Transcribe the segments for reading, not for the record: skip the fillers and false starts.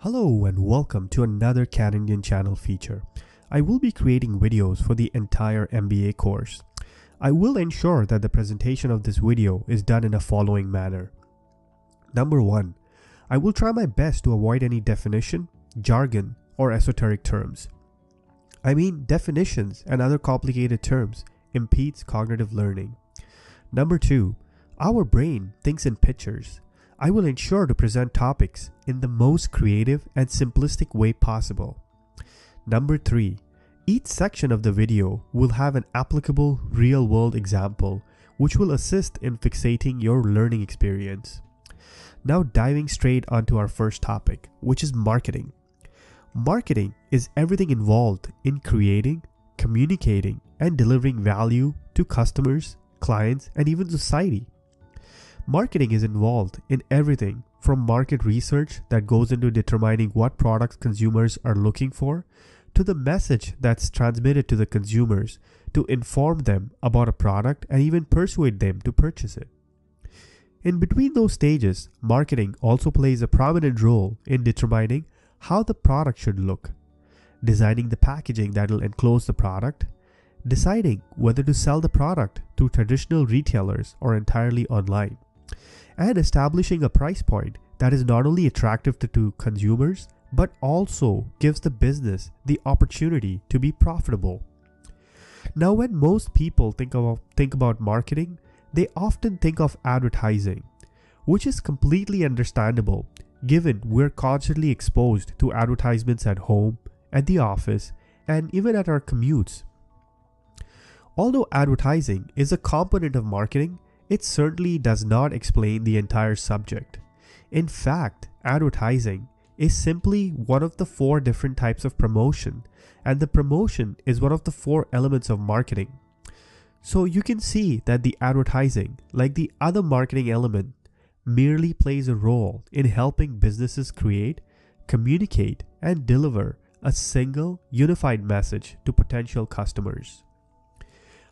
Hello and welcome to another Cat Indian channel feature. I will be creating videos for the entire MBA course. I will ensure that the presentation of this video is done in a following manner. Number 1. I will try my best to avoid any definition, jargon, or esoteric terms. I mean, definitions and other complicated terms impedes cognitive learning. Number 2. Our brain thinks in pictures. I will ensure to present topics in the most creative and simplistic way possible. Number 3. Each section of the video will have an applicable real-world example which will assist in fixating your learning experience. Now diving straight onto our first topic, which is marketing. Marketing is everything involved in creating, communicating, and delivering value to customers, clients, and even society. Marketing is involved in everything from market research that goes into determining what products consumers are looking for, to the message that's transmitted to the consumers to inform them about a product and even persuade them to purchase it. In between those stages, marketing also plays a prominent role in determining how the product should look, designing the packaging that will enclose the product, deciding whether to sell the product through traditional retailers or entirely online, and establishing a price point that is not only attractive to consumers, but also gives the business the opportunity to be profitable. Now, when most people think about marketing, they often think of advertising, which is completely understandable given we're constantly exposed to advertisements at home, at the office, and even at our commutes. Although advertising is a component of marketing, it certainly does not explain the entire subject. In fact, advertising is simply one of the 4 different types of promotion, and the promotion is one of the 4 elements of marketing. So you can see that the advertising, like the other marketing element, merely plays a role in helping businesses create, communicate, and deliver a single unified message to potential customers.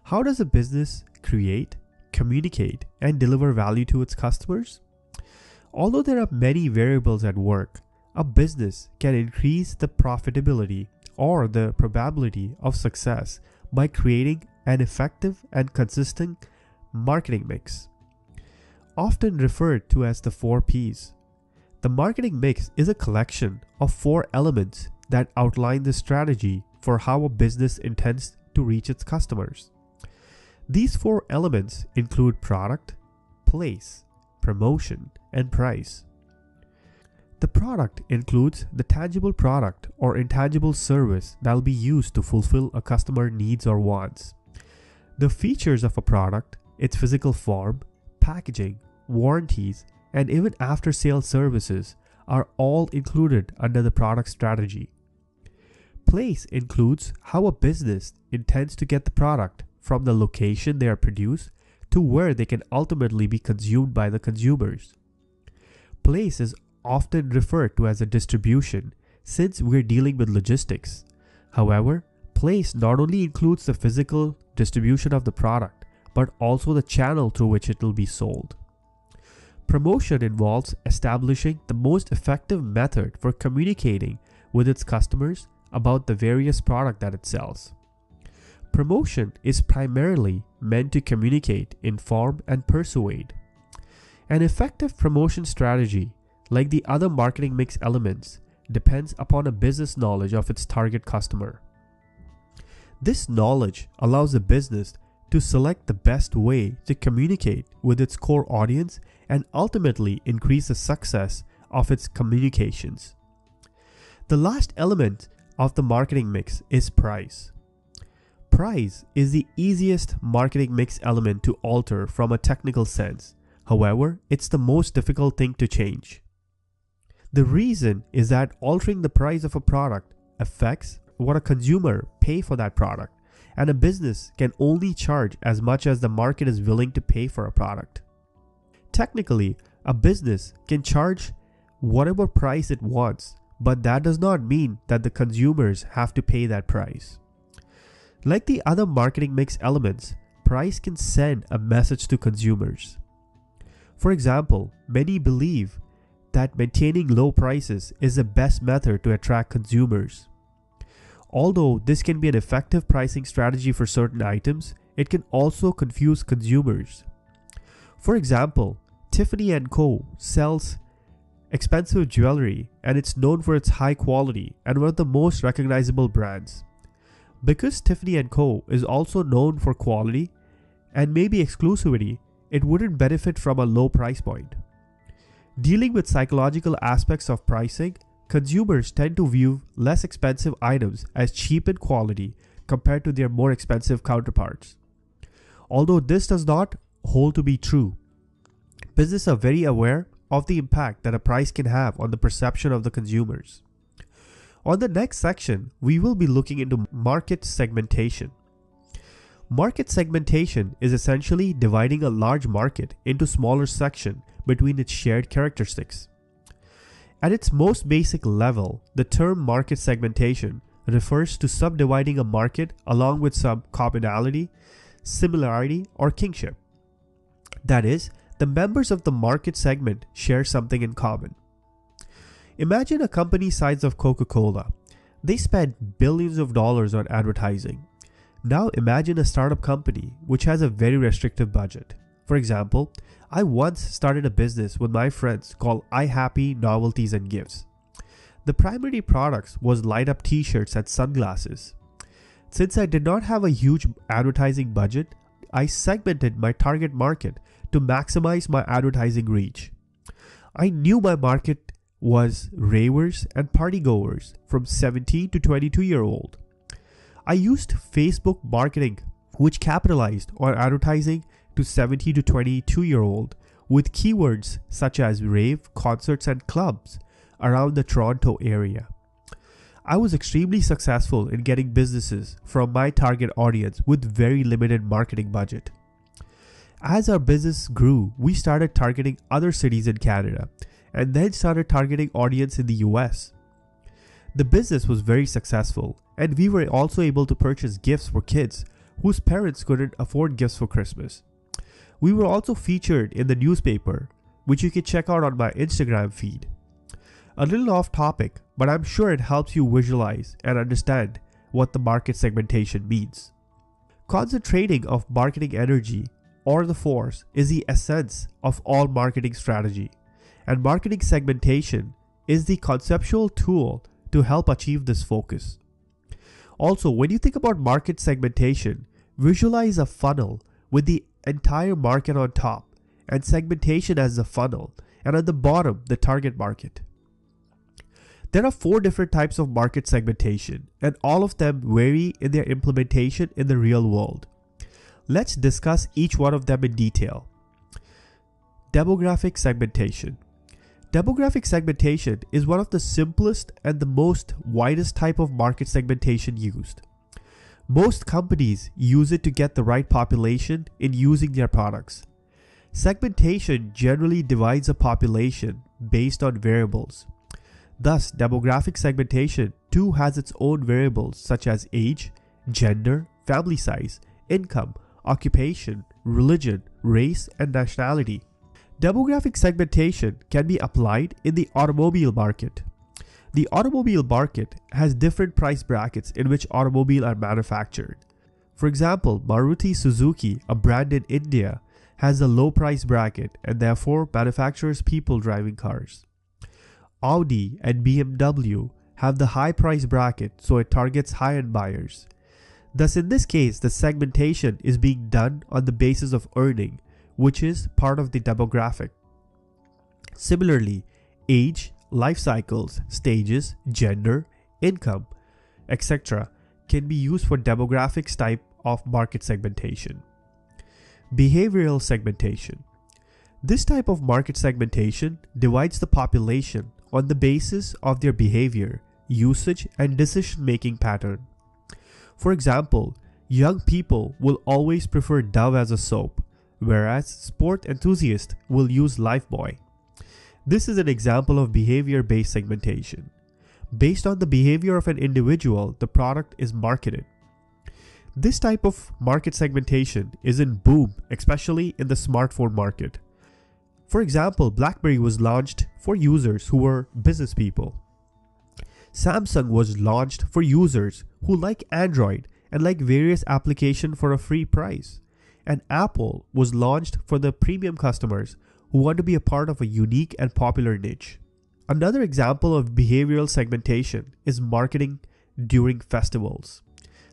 How does a business create, communicate, and deliver value to its customers? Although there are many variables at work, a business can increase the profitability or the probability of success by creating an effective and consistent marketing mix. Often referred to as the 4P's. The marketing mix is a collection of 4 elements that outline the strategy for how a business intends to reach its customers. These 4 elements include product, place, promotion, and price. The product includes the tangible product or intangible service that will be used to fulfill a customer's needs or wants. The features of a product, its physical form, packaging, warranties, and even after-sale services are all included under the product strategy. Place includes how a business intends to get the product from the location they are produced to where they can ultimately be consumed by the consumers. Place is often referred to as a distribution since we're dealing with logistics. However, place not only includes the physical distribution of the product, but also the channel through which it will be sold. Promotion involves establishing the most effective method for communicating with its customers about the various products that it sells. Promotion is primarily meant to communicate, inform, and persuade. An effective promotion strategy, like the other marketing mix elements, depends upon a business knowledge of its target customer. This knowledge allows a business to select the best way to communicate with its core audience and ultimately increase the success of its communications. The last element of the marketing mix is price. Price is the easiest marketing mix element to alter from a technical sense. However, it's the most difficult thing to change. The reason is that altering the price of a product affects what a consumer pays for that product, and a business can only charge as much as the market is willing to pay for a product. Technically, a business can charge whatever price it wants, but that does not mean that the consumers have to pay that price. Like the other marketing mix elements, price can send a message to consumers. For example, many believe that maintaining low prices is the best method to attract consumers. Although this can be an effective pricing strategy for certain items, it can also confuse consumers. For example, Tiffany & Co. sells expensive jewelry and it's known for its high quality and one of the most recognizable brands. Because Tiffany & Co. is also known for quality and maybe exclusivity, it wouldn't benefit from a low price point. Dealing with psychological aspects of pricing, consumers tend to view less expensive items as cheap in quality compared to their more expensive counterparts. Although this does not hold to be true, businesses are very aware of the impact that a price can have on the perception of the consumers. On the next section, we will be looking into market segmentation. Market segmentation is essentially dividing a large market into smaller sections between its shared characteristics. At its most basic level, the term market segmentation refers to subdividing a market along with some commonality, similarity, or kinship. That is, the members of the market segment share something in common. Imagine a company size of Coca-Cola. They spend billions of dollars on advertising. Now imagine a startup company which has a very restrictive budget. For example, I once started a business with my friends called iHappy Novelties and Gifts. The primary products was light-up t-shirts and sunglasses. Since I did not have a huge advertising budget, I segmented my target market to maximize my advertising reach. I knew my market was ravers and partygoers from 17 to 22-year-old. I used Facebook marketing, which capitalized on advertising to 17 to 22-year-old with keywords such as rave, concerts, and clubs around the Toronto area. I was extremely successful in getting businesses from my target audience with very limited marketing budget. As our business grew, we started targeting other cities in Canada and then started targeting audience in the US. The business was very successful, and we were also able to purchase gifts for kids whose parents couldn't afford gifts for Christmas. We were also featured in the newspaper, which you can check out on my Instagram feed. A little off topic, but I'm sure it helps you visualize and understand what the market segmentation means. Concentrating of marketing energy or the force is the essence of all marketing strategy, and marketing segmentation is the conceptual tool to help achieve this focus. Also, when you think about market segmentation, visualize a funnel with the entire market on top and segmentation as the funnel, and at the bottom, the target market. There are 4 different types of market segmentation, and all of them vary in their implementation in the real world. Let's discuss each one of them in detail. Demographic segmentation. Demographic segmentation is one of the simplest and the most widest type of market segmentation used. Most companies use it to get the right population in using their products. Segmentation generally divides a population based on variables. Thus, demographic segmentation too has its own variables such as age, gender, family size, income, occupation, religion, race, and nationality. Demographic segmentation can be applied in the automobile market. The automobile market has different price brackets in which automobiles are manufactured. For example, Maruti Suzuki, a brand in India, has a low price bracket and therefore manufactures people driving cars. Audi and BMW have the high price bracket, so it targets high-end buyers. Thus, in this case, the segmentation is being done on the basis of earning, which is part of the demographic. Similarly, age, life cycles, stages, gender, income, etc. can be used for demographics type of market segmentation. Behavioral segmentation. This type of market segmentation divides the population on the basis of their behavior, usage, and decision-making pattern. For example, young people will always prefer Dove as a soap, whereas sport enthusiasts will use Lifebuoy. This is an example of behavior-based segmentation. Based on the behavior of an individual, the product is marketed. This type of market segmentation is in boom, especially in the smartphone market. For example, BlackBerry was launched for users who were business people. Samsung was launched for users who like Android and like various applications for a free price. And Apple was launched for the premium customers who want to be a part of a unique and popular niche. Another example of behavioral segmentation is marketing during festivals.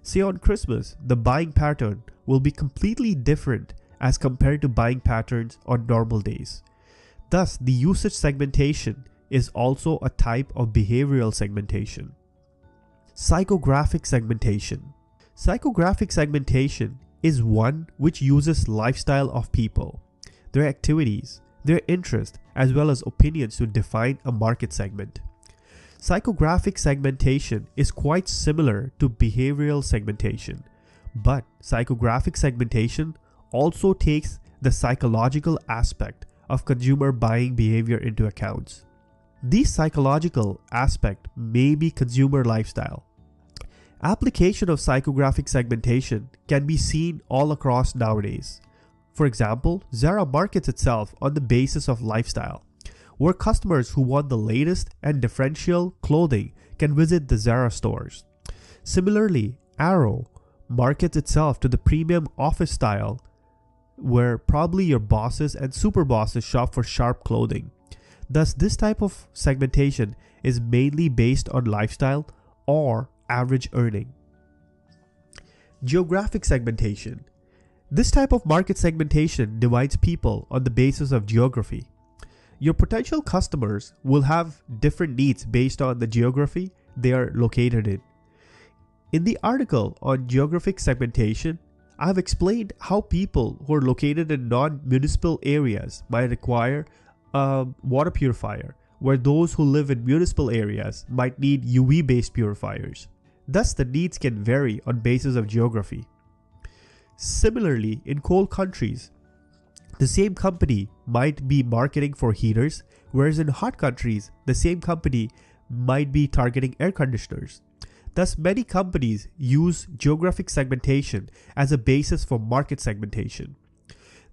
Say on Christmas, the buying pattern will be completely different as compared to buying patterns on normal days. Thus, the usage segmentation is also a type of behavioral segmentation. Psychographic segmentation. Psychographic segmentation is one which uses lifestyle of people, their activities, their interests, as well as opinions to define a market segment. Psychographic segmentation is quite similar to behavioral segmentation, but psychographic segmentation also takes the psychological aspect of consumer buying behavior into account. These psychological aspect may be consumer lifestyle. Application of psychographic segmentation can be seen all across nowadays. For example, Zara markets itself on the basis of lifestyle, where customers who want the latest and differential clothing can visit the Zara stores. Similarly, Arrow markets itself to the premium office style, where probably your bosses and super bosses shop for sharp clothing. Thus, this type of segmentation is mainly based on lifestyle or average earning. Geographic segmentation. This type of market segmentation divides people on the basis of geography. Your potential customers will have different needs based on the geography they are located in. In the article on geographic segmentation, I have explained how people who are located in non-municipal areas might require a water purifier, where those who live in municipal areas might need UV-based purifiers. Thus, the needs can vary on basis of geography. Similarly, in cold countries, the same company might be marketing for heaters, whereas in hot countries, the same company might be targeting air conditioners. Thus, many companies use geographic segmentation as a basis for market segmentation.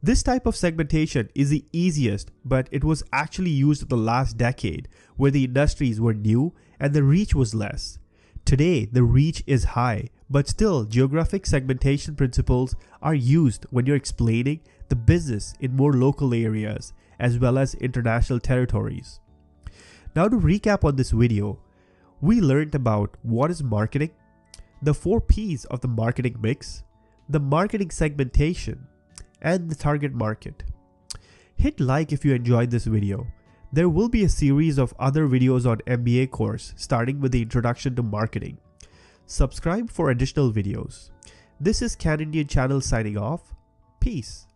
This type of segmentation is the easiest, but it was actually used in the last decade, where the industries were new and the reach was less. Today, the reach is high, but still geographic segmentation principles are used when you're explaining the business in more local areas as well as international territories. Now, to recap on this video, we learned about what is marketing, the 4P's of the marketing mix, the marketing segmentation, and the target market. Hit like if you enjoyed this video. There will be a series of other videos on MBA course starting with the introduction to marketing. Subscribe for additional videos. This is Can Indian Channel signing off. Peace.